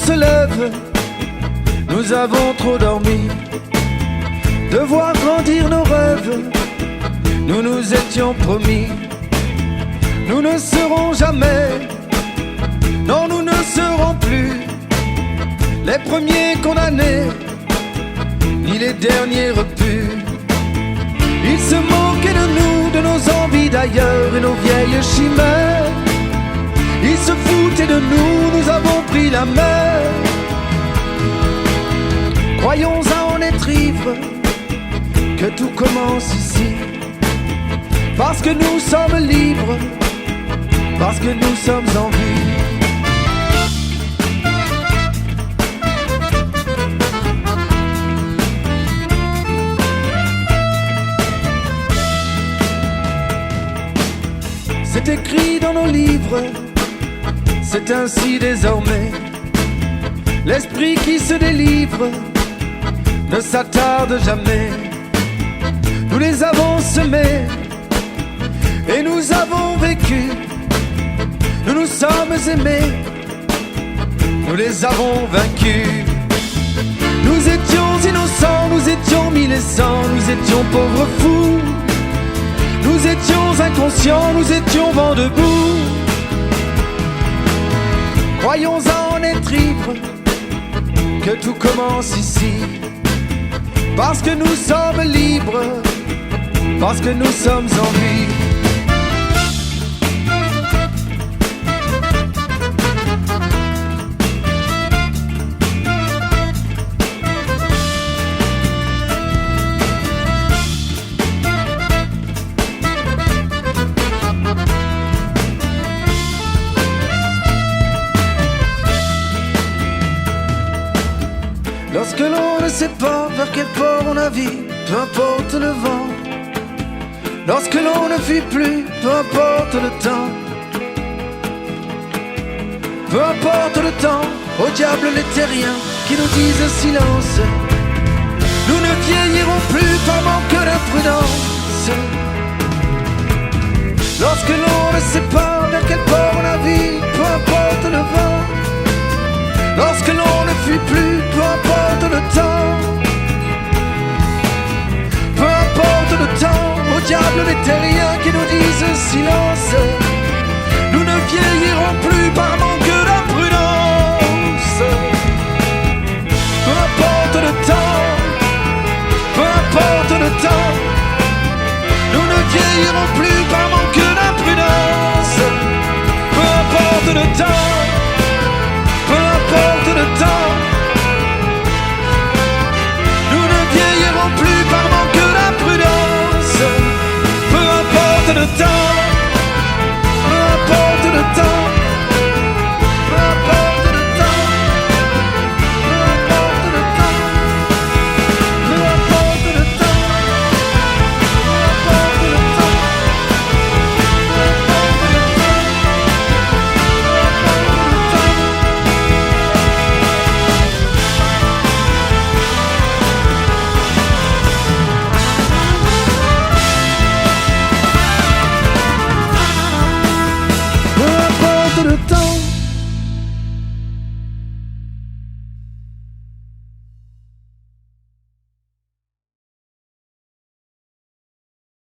se lève, nous avons trop dormi. De voir grandir nos rêves, nous nous étions promis. Nous ne serons jamais, non nous ne serons plus les premiers condamnés, ni les derniers repus. Ils se moquaient de nous, de nos envies d'ailleurs et nos vieilles chimères. Ils se foutaient de nous, nous avons pris la mer. Croyons à en être ivre, que tout commence ici. Parce que nous sommes libres, parce que nous sommes en vie. C'est écrit dans nos livres, c'est ainsi désormais. L'esprit qui se délivre ne s'attarde jamais. Nous les avons semés et nous avons vécu. Nous nous sommes aimés, nous les avons vaincus. Nous étions innocents, nous étions mille et cent, nous étions pauvres fous. Nous étions inconscients, nous étions vent debout. Croyons à en être ivres, que tout commence ici. Parce que nous sommes libres, parce que nous sommes en vie. Lorsque l'on ne sait pas vers quel port on navigue, peu importe le vent. Lorsque l'on ne fuit plus, peu importe le temps. Peu importe le temps, au diable les terriens qui nous disent silence. Nous ne vieillirons plus par manque d'imprudence. Lorsque l'on ne sait pas vers quel port on navigue, peu importe le vent. Lorsque l'on ne fuit plus, peu importe le temps. Peu importe le temps, au diable les terriens qui nous disent silence.